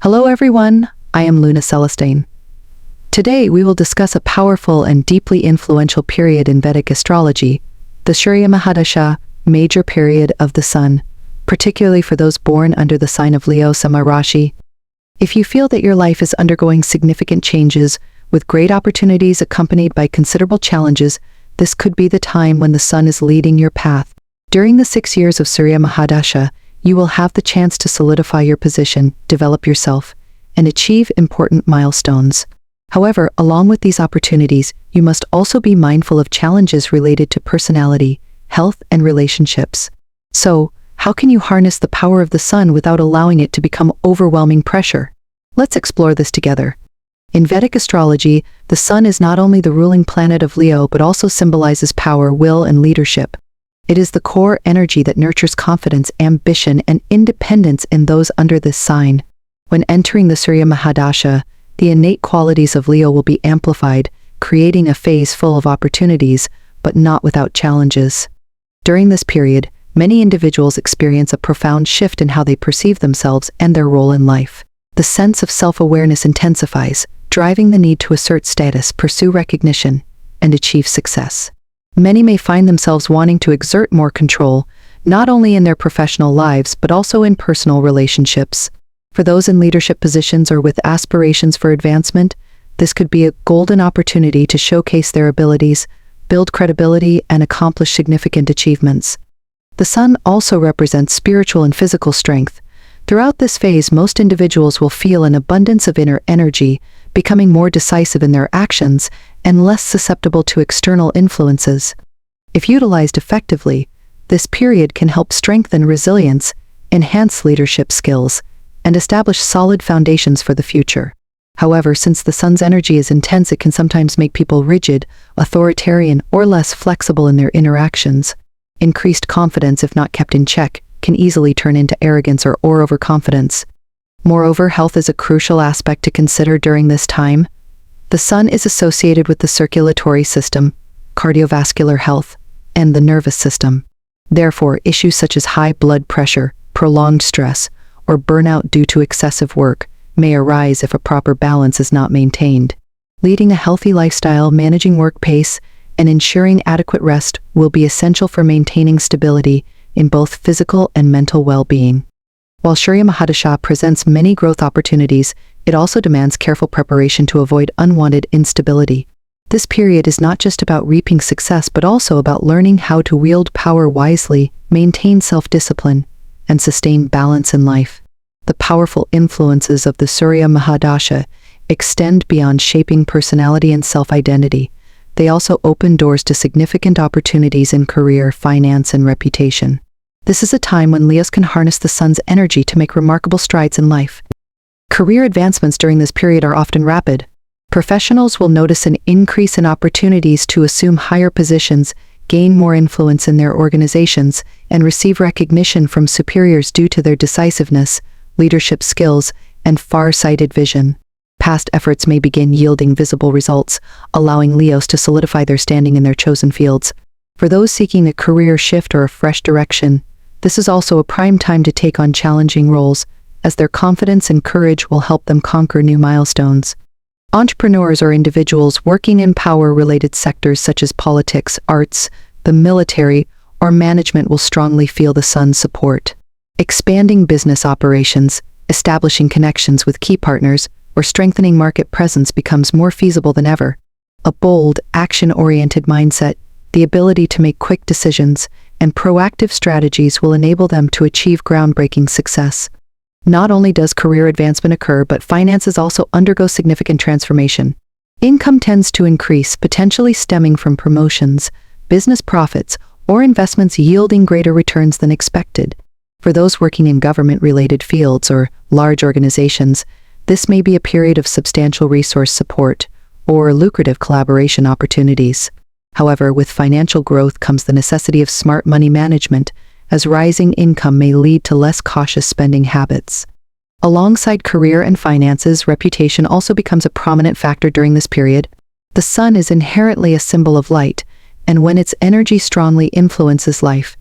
Hello everyone, I am Celestine. Today we will discuss a powerful and deeply influential period in Vedic astrology, the Surya Mahadasha, major period of the sun, particularly for those born under the sign of Leo, Simha Rashi. If you feel that your life is undergoing significant changes, with great opportunities accompanied by considerable challenges, this could be the time when the sun is leading your path. During the 6 years of Surya Mahadasha, you will have the chance to solidify your position, develop yourself, and achieve important milestones. However, along with these opportunities, you must also be mindful of challenges related to personality, health, and relationships. So, how can you harness the power of the sun without allowing it to become overwhelming pressure? Let's explore this together. In Vedic astrology, the sun is not only the ruling planet of Leo but also symbolizes power, will, and leadership. It is the core energy that nurtures confidence, ambition, and independence in those under this sign. When entering the Surya Mahadasha, the innate qualities of Leo will be amplified, creating a phase full of opportunities, but not without challenges. During this period, many individuals experience a profound shift in how they perceive themselves and their role in life. The sense of self-awareness intensifies, driving the need to assert status, pursue recognition, and achieve success. Many may find themselves wanting to exert more control, not only in their professional lives but also in personal relationships. For those in leadership positions or with aspirations for advancement, this could be a golden opportunity to showcase their abilities, build credibility, and accomplish significant achievements. The sun also represents spiritual and physical strength. Throughout this phase, most individuals will feel an abundance of inner energy, becoming more decisive in their actions and less susceptible to external influences. If utilized effectively, this period can help strengthen resilience, enhance leadership skills, and establish solid foundations for the future. However, since the sun's energy is intense, it can sometimes make people rigid, authoritarian, or less flexible in their interactions. Increased confidence, if not kept in check, can easily turn into arrogance or overconfidence. Moreover, health is a crucial aspect to consider during this time. The sun is associated with the circulatory system, cardiovascular health, and the nervous system. Therefore, issues such as high blood pressure, prolonged stress, or burnout due to excessive work may arise if a proper balance is not maintained. Leading a healthy lifestyle, managing work pace, and ensuring adequate rest will be essential for maintaining stability in both physical and mental well-being. While Surya Mahadasha presents many growth opportunities, it also demands careful preparation to avoid unwanted instability. This period is not just about reaping success but also about learning how to wield power wisely, maintain self-discipline, and sustain balance in life. The powerful influences of the Surya Mahadasha extend beyond shaping personality and self-identity. They also open doors to significant opportunities in career, finance, and reputation. This is a time when Leos can harness the sun's energy to make remarkable strides in life. Career advancements during this period are often rapid. Professionals will notice an increase in opportunities to assume higher positions, gain more influence in their organizations, and receive recognition from superiors due to their decisiveness, leadership skills, and far-sighted vision. Past efforts may begin yielding visible results, allowing Leos to solidify their standing in their chosen fields. For those seeking a career shift or a fresh direction, this is also a prime time to take on challenging roles, as their confidence and courage will help them conquer new milestones. Entrepreneurs or individuals working in power-related sectors such as politics, arts, the military, or management will strongly feel the sun's support. Expanding business operations, establishing connections with key partners, or strengthening market presence becomes more feasible than ever. A bold, action-oriented mindset, the ability to make quick decisions, and proactive strategies will enable them to achieve groundbreaking success. Not only does career advancement occur, but finances also undergo significant transformation. Income tends to increase, potentially stemming from promotions, business profits, or investments yielding greater returns than expected. For those working in government-related fields or large organizations, this may be a period of substantial resource support or lucrative collaboration opportunities. However, with financial growth comes the necessity of smart money management, as rising income may lead to less cautious spending habits. Alongside career and finances, reputation also becomes a prominent factor during this period. The sun is inherently a symbol of light, and when its energy strongly influences life,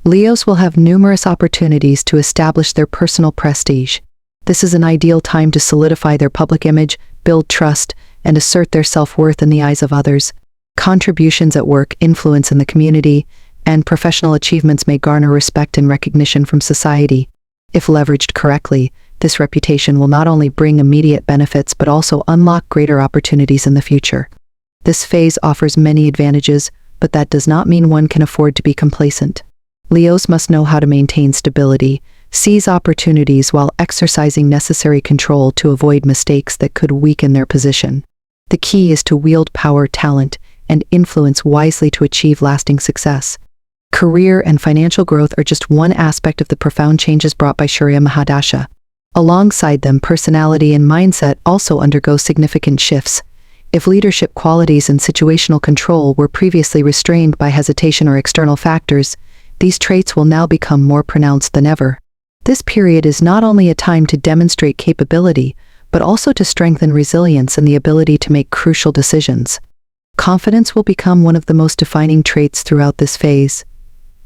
Leos will have numerous opportunities to establish their personal prestige. This is an ideal time to solidify their public image, build trust, and assert their self-worth in the eyes of others. Contributions at work, influence in the community, and professional achievements may garner respect and recognition from society. If leveraged correctly, this reputation will not only bring immediate benefits but also unlock greater opportunities in the future. This phase offers many advantages, but that does not mean one can afford to be complacent. Leos must know how to maintain stability, seize opportunities while exercising necessary control to avoid mistakes that could weaken their position. The key is to wield power, talent, and influence wisely to achieve lasting success. Career and financial growth are just one aspect of the profound changes brought by Surya Mahadasha. Alongside them, personality and mindset also undergo significant shifts. If leadership qualities and situational control were previously restrained by hesitation or external factors, these traits will now become more pronounced than ever. This period is not only a time to demonstrate capability, but also to strengthen resilience and the ability to make crucial decisions. Confidence will become one of the most defining traits throughout this phase.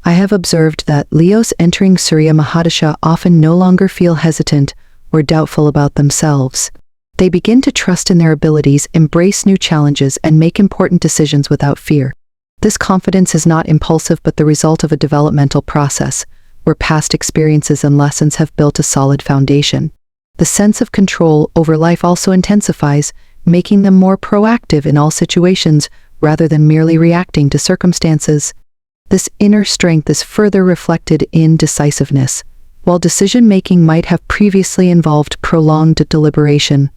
I have observed that Leos entering Surya Mahadasha often no longer feel hesitant or doubtful about themselves. They begin to trust in their abilities, embrace new challenges, and make important decisions without fear. This confidence is not impulsive but the result of a developmental process, where past experiences and lessons have built a solid foundation. The sense of control over life also intensifies, making them more proactive in all situations rather than merely reacting to circumstances. This inner strength is further reflected in decisiveness. While decision-making might have previously involved prolonged deliberation,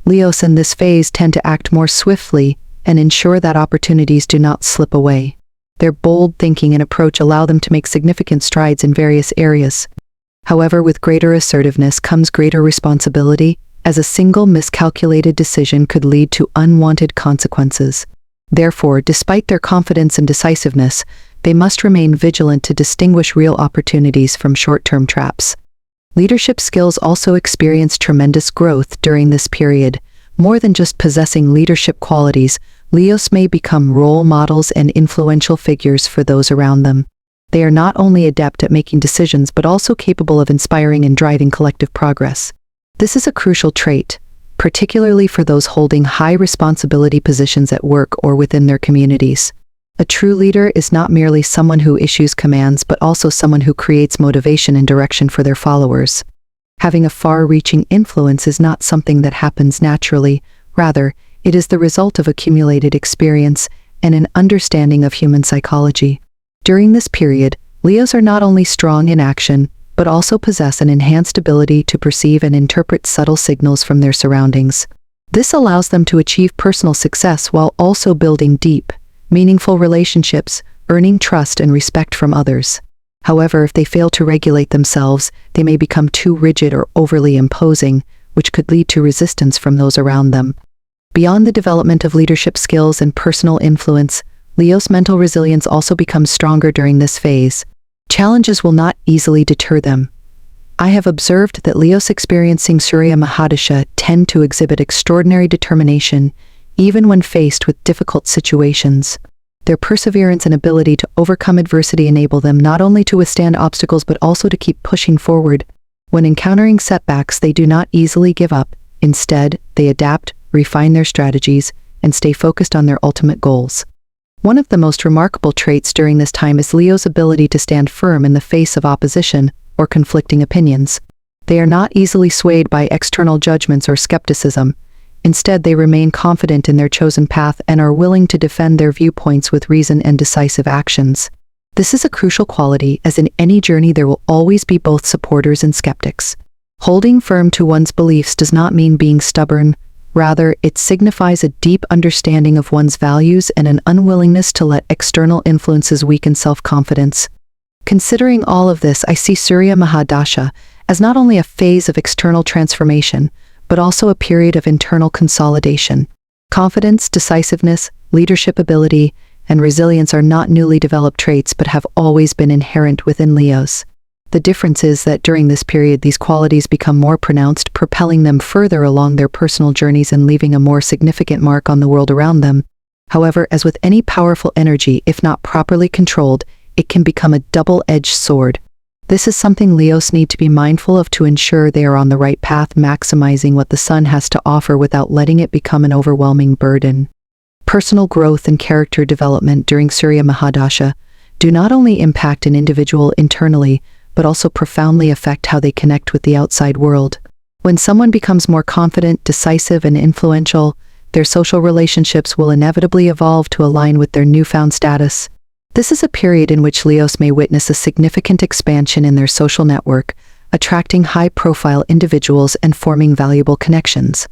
Leos in this phase tend to act more swiftly and ensure that opportunities do not slip away. Their bold thinking and approach allow them to make significant strides in various areas. However, with greater assertiveness comes greater responsibility, as a single miscalculated decision could lead to unwanted consequences. Therefore, despite their confidence and decisiveness, they must remain vigilant to distinguish real opportunities from short-term traps. Leadership skills also experience tremendous growth during this period. More than just possessing leadership qualities, Leos may become role models and influential figures for those around them. They are not only adept at making decisions but also capable of inspiring and driving collective progress. This is a crucial trait, particularly for those holding high responsibility positions at work or within their communities. A true leader is not merely someone who issues commands but also someone who creates motivation and direction for their followers. Having a far-reaching influence is not something that happens naturally. Rather, it is the result of accumulated experience and an understanding of human psychology. During this period, Leos are not only strong in action, but also possess an enhanced ability to perceive and interpret subtle signals from their surroundings. This allows them to achieve personal success while also building deep, meaningful relationships, earning trust and respect from others. However, if they fail to regulate themselves, they may become too rigid or overly imposing, which could lead to resistance from those around them. Beyond the development of leadership skills and personal influence, Leo's mental resilience also becomes stronger during this phase. Challenges will not easily deter them. I have observed that Leos experiencing Surya Mahadasha tend to exhibit extraordinary determination, even when faced with difficult situations. Their perseverance and ability to overcome adversity enable them not only to withstand obstacles but also to keep pushing forward. When encountering setbacks, they do not easily give up. Instead, they adapt, refine their strategies, and stay focused on their ultimate goals. One of the most remarkable traits during this time is Leo's ability to stand firm in the face of opposition or conflicting opinions. They are not easily swayed by external judgments or skepticism. Instead, they remain confident in their chosen path and are willing to defend their viewpoints with reason and decisive actions. This is a crucial quality, as in any journey there will always be both supporters and skeptics. Holding firm to one's beliefs does not mean being stubborn. Rather, it signifies a deep understanding of one's values and an unwillingness to let external influences weaken self-confidence. Considering all of this, I see Surya Mahadasha as not only a phase of external transformation, but also a period of internal consolidation. Confidence, decisiveness, leadership ability, and resilience are not newly developed traits but have always been inherent within Leos. The difference is that during this period these qualities become more pronounced, propelling them further along their personal journeys and leaving a more significant mark on the world around them. However, as with any powerful energy, if not properly controlled, it can become a double-edged sword. This is something Leos need to be mindful of to ensure they are on the right path, maximizing what the sun has to offer without letting it become an overwhelming burden. Personal growth and character development during Surya Mahadasha do not only impact an individual internally, but also profoundly affect how they connect with the outside world. When someone becomes more confident, decisive, and influential, their social relationships will inevitably evolve to align with their newfound status. This is a period in which Leos may witness a significant expansion in their social network, attracting high-profile individuals and forming valuable connections.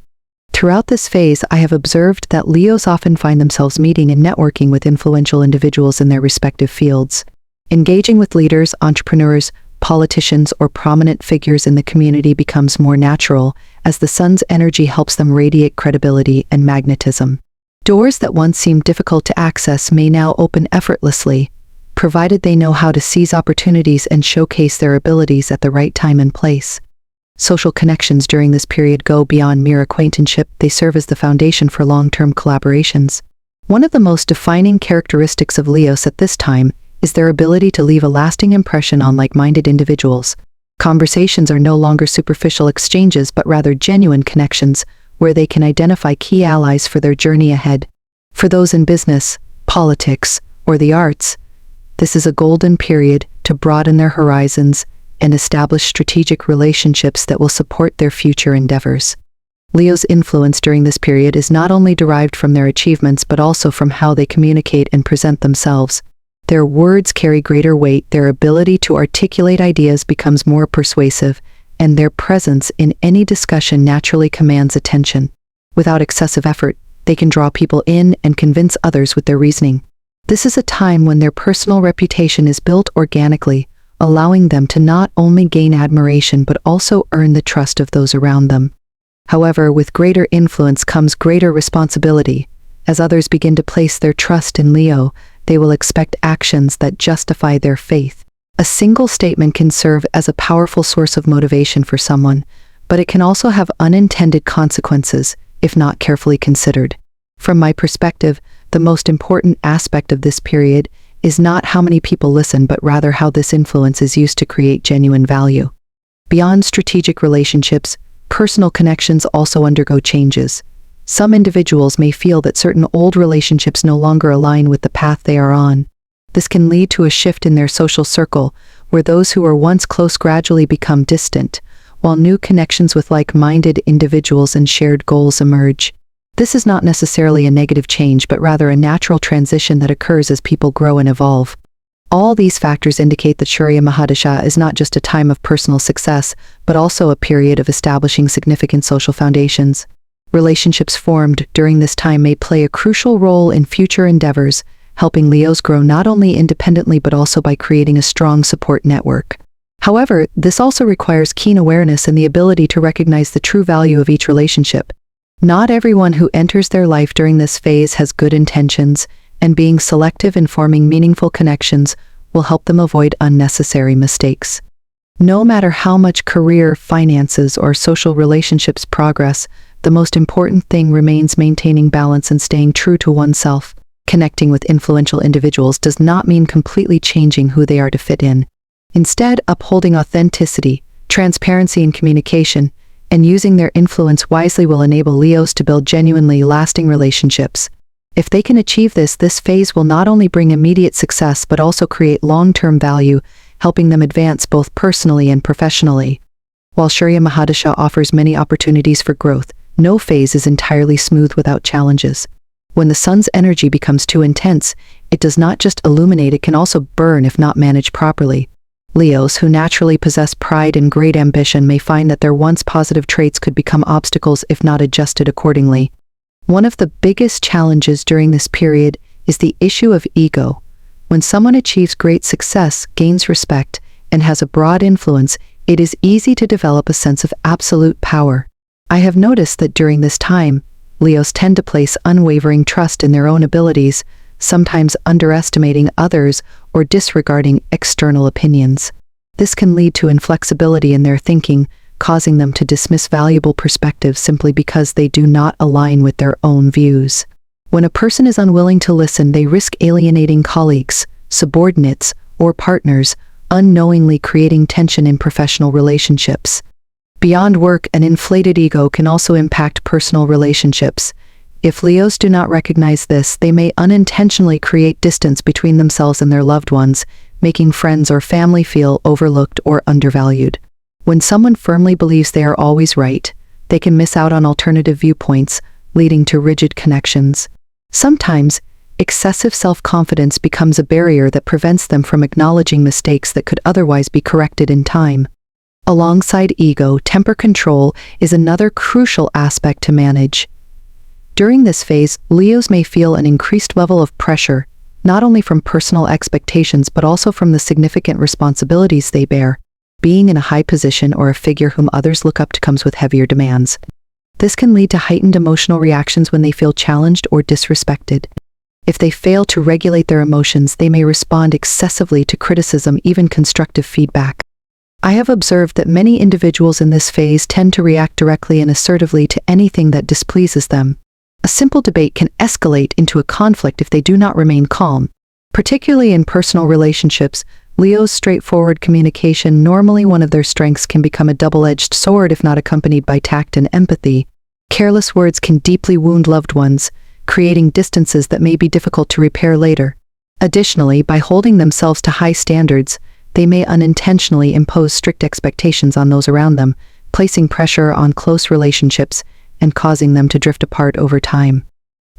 Throughout this phase, I have observed that Leos often find themselves meeting and networking with influential individuals in their respective fields. Engaging with leaders, entrepreneurs, politicians, or prominent figures in the community becomes more natural, as the sun's energy helps them radiate credibility and magnetism. Doors that once seemed difficult to access may now open effortlessly, provided they know how to seize opportunities and showcase their abilities at the right time and place. Social connections during this period go beyond mere acquaintanceship; they serve as the foundation for long-term collaborations. One of the most defining characteristics of Leos at this time is their ability to leave a lasting impression on like-minded individuals. Conversations are no longer superficial exchanges, but rather genuine connections, where they can identify key allies for their journey ahead. For those in business, politics, or the arts, this is a golden period to broaden their horizons and establish strategic relationships that will support their future endeavors. Leo's influence during this period is not only derived from their achievements but also from how they communicate and present themselves. Their words carry greater weight, their ability to articulate ideas becomes more persuasive, and their presence in any discussion naturally commands attention. Without excessive effort, they can draw people in and convince others with their reasoning. This is a time when their personal reputation is built organically, allowing them to not only gain admiration but also earn the trust of those around them. However, with greater influence comes greater responsibility. As others begin to place their trust in Leo, they will expect actions that justify their faith. A single statement can serve as a powerful source of motivation for someone, but it can also have unintended consequences if not carefully considered. From my perspective, the most important aspect of this period is not how many people listen, but rather how this influence is used to create genuine value. Beyond strategic relationships, personal connections also undergo changes. Some individuals may feel that certain old relationships no longer align with the path they are on. This can lead to a shift in their social circle, where those who were once close gradually become distant, while new connections with like-minded individuals and shared goals emerge. This is not necessarily a negative change, but rather a natural transition that occurs as people grow and evolve. All these factors indicate that Surya Mahadasha is not just a time of personal success, but also a period of establishing significant social foundations. Relationships formed during this time may play a crucial role in future endeavors, helping Leos grow not only independently but also by creating a strong support network. However, this also requires keen awareness and the ability to recognize the true value of each relationship. Not everyone who enters their life during this phase has good intentions, and being selective in forming meaningful connections will help them avoid unnecessary mistakes. No matter how much career, finances, or social relationships progress, the most important thing remains maintaining balance and staying true to oneself. Connecting with influential individuals does not mean completely changing who they are to fit in. Instead, upholding authenticity, transparency in communication, and using their influence wisely will enable Leos to build genuinely lasting relationships. If they can achieve this phase will not only bring immediate success but also create long-term value, helping them advance both personally and professionally. While Surya Mahadasha offers many opportunities for growth, no phase is entirely smooth without challenges. When the sun's energy becomes too intense, it does not just illuminate, it can also burn if not managed properly. Leos, who naturally possess pride and great ambition, may find that their once positive traits could become obstacles if not adjusted accordingly. One of the biggest challenges during this period is the issue of ego. When someone achieves great success, gains respect, and has a broad influence, it is easy to develop a sense of absolute power. I have noticed that during this time, Leos tend to place unwavering trust in their own abilities, sometimes underestimating others or disregarding external opinions. This can lead to inflexibility in their thinking, causing them to dismiss valuable perspectives simply because they do not align with their own views. When a person is unwilling to listen, they risk alienating colleagues, subordinates, or partners, unknowingly creating tension in professional relationships. Beyond work, an inflated ego can also impact personal relationships. If Leos do not recognize this, they may unintentionally create distance between themselves and their loved ones, making friends or family feel overlooked or undervalued. When someone firmly believes they are always right, they can miss out on alternative viewpoints, leading to rigid connections. Sometimes, excessive self-confidence becomes a barrier that prevents them from acknowledging mistakes that could otherwise be corrected in time. Alongside ego, temper control is another crucial aspect to manage. During this phase, Leos may feel an increased level of pressure, not only from personal expectations but also from the significant responsibilities they bear. Being in a high position or a figure whom others look up to comes with heavier demands. This can lead to heightened emotional reactions when they feel challenged or disrespected. If they fail to regulate their emotions, they may respond excessively to criticism, even constructive feedback. I have observed that many individuals in this phase tend to react directly and assertively to anything that displeases them. A simple debate can escalate into a conflict if they do not remain calm. Particularly in personal relationships, Leo's straightforward communication, normally one of their strengths, can become a double-edged sword if not accompanied by tact and empathy. Careless words can deeply wound loved ones, creating distances that may be difficult to repair later. Additionally, by holding themselves to high standards, they may unintentionally impose strict expectations on those around them, placing pressure on close relationships and causing them to drift apart over time.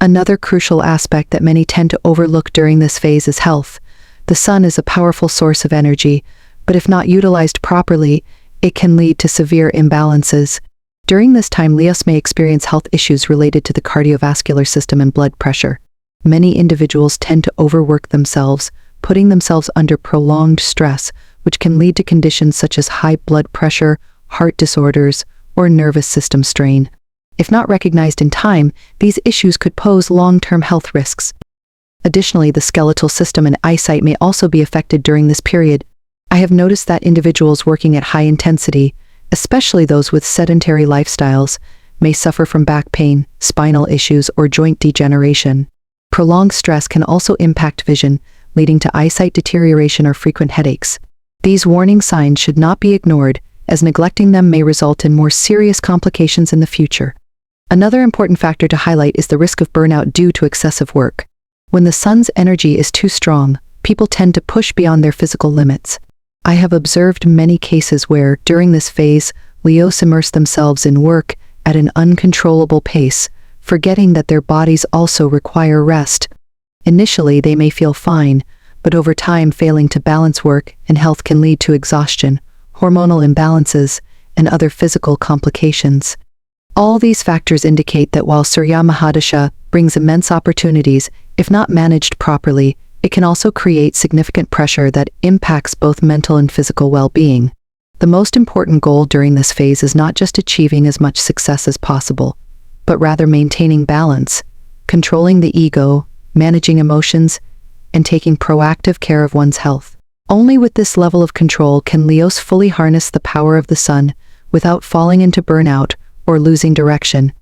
Another crucial aspect that many tend to overlook during this phase is health. The sun is a powerful source of energy, but if not utilized properly, it can lead to severe imbalances. During this time, Leos may experience health issues related to the cardiovascular system and blood pressure. Many individuals tend to overwork themselves, putting themselves under prolonged stress, which can lead to conditions such as high blood pressure, heart disorders, or nervous system strain. If not recognized in time, these issues could pose long-term health risks. Additionally, the skeletal system and eyesight may also be affected during this period. I have noticed that individuals working at high intensity, especially those with sedentary lifestyles, may suffer from back pain, spinal issues, or joint degeneration. Prolonged stress can also impact vision, leading to eyesight deterioration or frequent headaches. These warning signs should not be ignored, as neglecting them may result in more serious complications in the future. Another important factor to highlight is the risk of burnout due to excessive work. When the sun's energy is too strong, people tend to push beyond their physical limits. I have observed many cases where, during this phase, Leos immerse themselves in work at an uncontrollable pace, forgetting that their bodies also require rest. Initially, they may feel fine, but over time, failing to balance work and health can lead to exhaustion, hormonal imbalances, and other physical complications. All these factors indicate that while Surya Mahadasha brings immense opportunities, if not managed properly, it can also create significant pressure that impacts both mental and physical well-being. The most important goal during this phase is not just achieving as much success as possible, but rather maintaining balance, controlling the ego, managing emotions, and taking proactive care of one's health. Only with this level of control can Leos fully harness the power of the sun without falling into burnout or losing direction.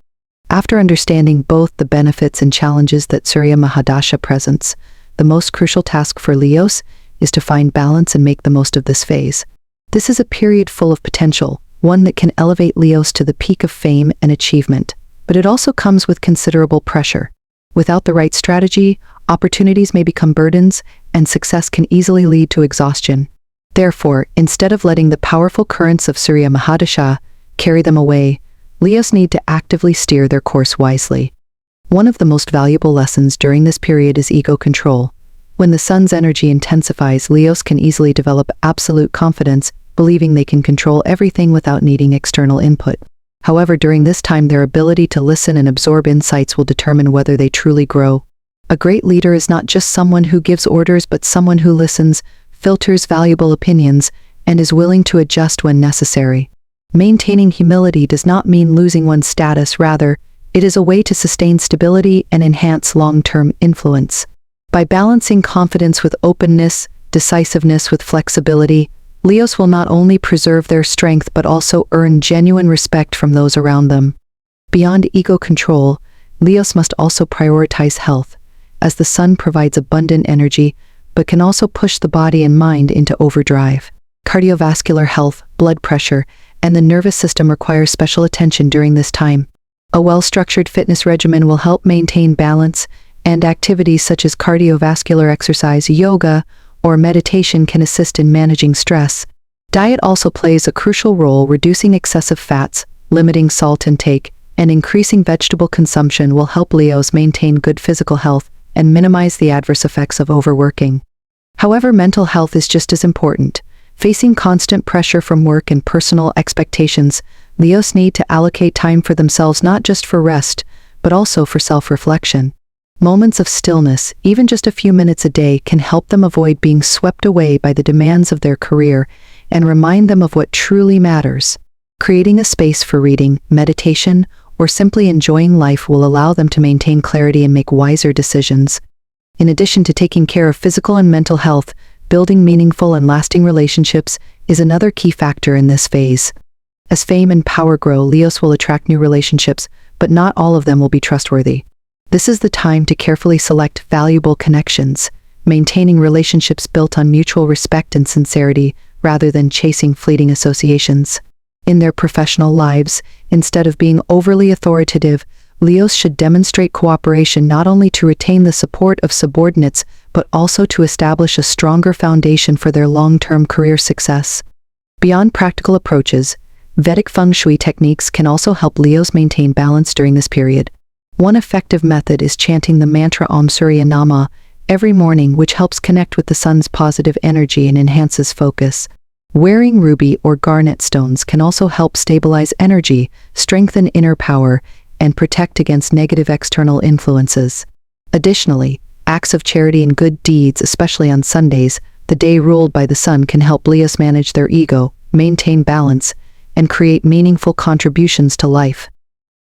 After understanding both the benefits and challenges that Surya Mahadasha presents, the most crucial task for Leos is to find balance and make the most of this phase. This is a period full of potential, one that can elevate Leos to the peak of fame and achievement, but it also comes with considerable pressure. Without the right strategy, opportunities may become burdens, and success can easily lead to exhaustion. Therefore, instead of letting the powerful currents of Surya Mahadasha carry them away, Leos need to actively steer their course wisely. One of the most valuable lessons during this period is ego control. When the sun's energy intensifies, Leos can easily develop absolute confidence, believing they can control everything without needing external input. However, during this time, their ability to listen and absorb insights will determine whether they truly grow. A great leader is not just someone who gives orders, but someone who listens, filters valuable opinions, and is willing to adjust when necessary. Maintaining humility does not mean losing one's status, rather, it is a way to sustain stability and enhance long-term influence. By balancing confidence with openness, decisiveness with flexibility, Leos will not only preserve their strength but also earn genuine respect from those around them. Beyond ego control, Leos must also prioritize health. As the sun provides abundant energy, but can also push the body and mind into overdrive. Cardiovascular health, blood pressure, and the nervous system require special attention during this time. A well-structured fitness regimen will help maintain balance, and activities such as cardiovascular exercise, yoga, or meditation can assist in managing stress. Diet also plays a crucial role. Reducing excessive fats, limiting salt intake, and increasing vegetable consumption will help Leos maintain good physical health and minimize the adverse effects of overworking. However, mental health is just as important. Facing constant pressure from work and personal expectations, Leos need to allocate time for themselves, not just for rest, but also for self-reflection. Moments of stillness, even just a few minutes a day, can help them avoid being swept away by the demands of their career and remind them of what truly matters. Creating a space for reading, meditation, or simply enjoying life will allow them to maintain clarity and make wiser decisions. In addition to taking care of physical and mental health, building meaningful and lasting relationships is another key factor in this phase. As fame and power grow, Leos will attract new relationships, but not all of them will be trustworthy. This is the time to carefully select valuable connections, maintaining relationships built on mutual respect and sincerity rather than chasing fleeting associations. In their professional lives, instead of being overly authoritative, Leos should demonstrate cooperation not only to retain the support of subordinates, but also to establish a stronger foundation for their long-term career success. Beyond practical approaches, Vedic feng shui techniques can also help Leos maintain balance during this period. One effective method is chanting the mantra Om Surya Nama every morning, which helps connect with the sun's positive energy and enhances focus. Wearing ruby or garnet stones can also help stabilize energy, strengthen inner power, and protect against negative external influences. Additionally, acts of charity and good deeds, especially on Sundays, the day ruled by the sun, can help Leos manage their ego, maintain balance, and create meaningful contributions to life.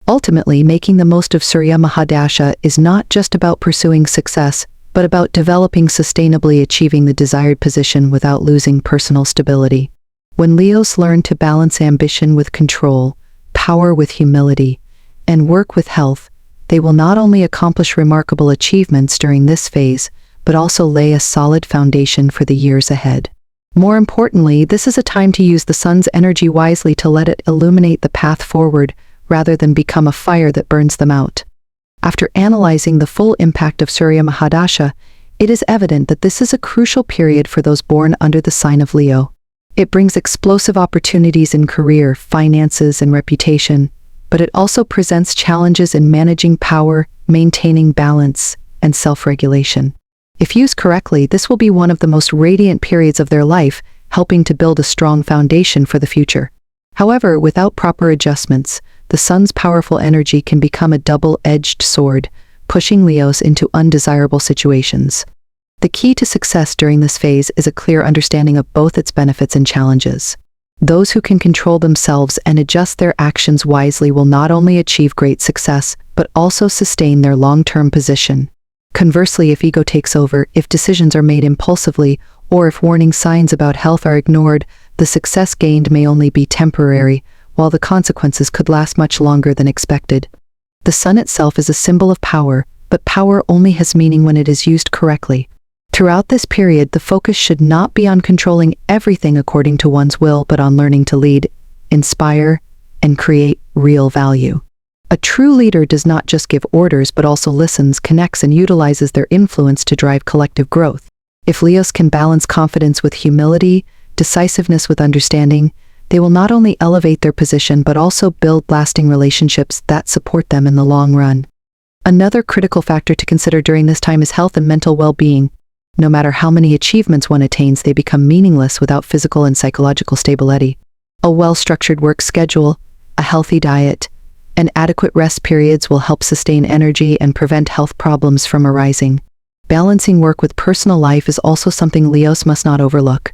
Ultimately, making the most of Surya Mahadasha is not just about pursuing success, but about developing sustainably, achieving the desired position without losing personal stability. When Leos learn to balance ambition with control, power with humility, and work with health, they will not only accomplish remarkable achievements during this phase, but also lay a solid foundation for the years ahead. More importantly, this is a time to use the sun's energy wisely, to let it illuminate the path forward rather than become a fire that burns them out. After analyzing the full impact of Surya Mahadasha, it is evident that this is a crucial period for those born under the sign of Leo. It brings explosive opportunities in career, finances, and reputation, but it also presents challenges in managing power, maintaining balance, and self-regulation. If used correctly, this will be one of the most radiant periods of their life, helping to build a strong foundation for the future. However, without proper adjustments, the sun's powerful energy can become a double-edged sword, pushing Leos into undesirable situations. The key to success during this phase is a clear understanding of both its benefits and challenges. Those who can control themselves and adjust their actions wisely will not only achieve great success, but also sustain their long-term position. Conversely, if ego takes over, if decisions are made impulsively, or if warning signs about health are ignored, the success gained may only be temporary, while the consequences could last much longer than expected. The sun itself is a symbol of power, but power only has meaning when it is used correctly. Throughout this period, the focus should not be on controlling everything according to one's will, but on learning to lead, inspire, and create real value. A true leader does not just give orders, but also listens, connects, and utilizes their influence to drive collective growth. If Leos can balance confidence with humility, decisiveness with understanding, they will not only elevate their position but also build lasting relationships that support them in the long run. Another critical factor to consider during this time is health and mental well-being. No matter how many achievements one attains, they become meaningless without physical and psychological stability. A well-structured work schedule, a healthy diet, and adequate rest periods will help sustain energy and prevent health problems from arising. Balancing work with personal life is also something Leos must not overlook.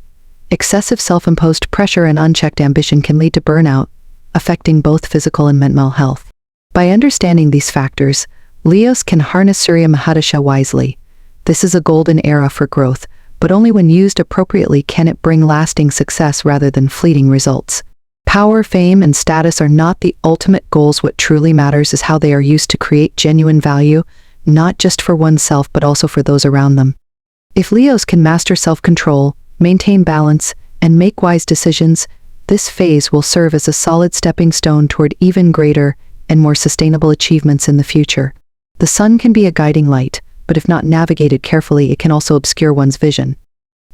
Excessive self-imposed pressure and unchecked ambition can lead to burnout, affecting both physical and mental health. By understanding these factors, Leos can harness Surya Mahadasha wisely. This is a golden era for growth, but only when used appropriately can it bring lasting success rather than fleeting results. Power, fame, and status are not the ultimate goals. What truly matters is how they are used to create genuine value, not just for oneself but also for those around them. If Leos can master self-control, maintain balance, and make wise decisions, this phase will serve as a solid stepping stone toward even greater and more sustainable achievements in the future. The sun can be a guiding light, but if not navigated carefully, it can also obscure one's vision.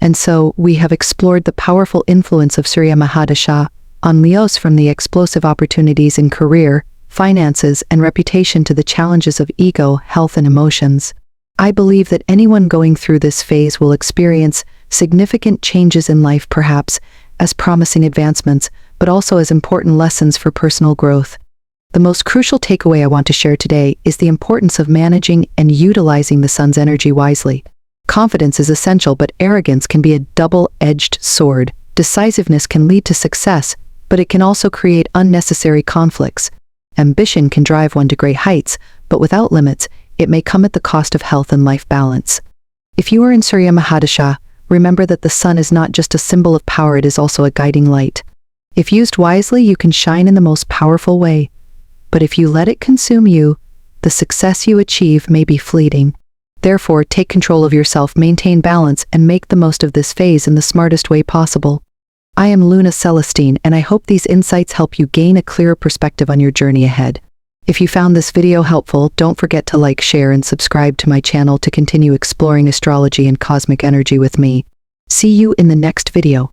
And so, we have explored the powerful influence of Surya Mahadasha on Leos, from the explosive opportunities in career, finances, and reputation to the challenges of ego, health, and emotions. I believe that anyone going through this phase will experience significant changes in life, perhaps as promising advancements, but also as important lessons for personal growth. The most crucial takeaway I want to share today is the importance of managing and utilizing the sun's energy wisely. Confidence is essential, but arrogance can be a double-edged sword. Decisiveness can lead to success, but it can also create unnecessary conflicts. Ambition can drive one to great heights, but without limits, it may come at the cost of health and life balance. If you are in Surya Mahadasha, remember that the sun is not just a symbol of power, it is also a guiding light. If used wisely, you can shine in the most powerful way. But if you let it consume you, the success you achieve may be fleeting. Therefore, take control of yourself, maintain balance, and make the most of this phase in the smartest way possible. I am Luna Celestine, and I hope these insights help you gain a clearer perspective on your journey ahead. If you found this video helpful, don't forget to like, share, and subscribe to my channel to continue exploring astrology and cosmic energy with me. See you in the next video.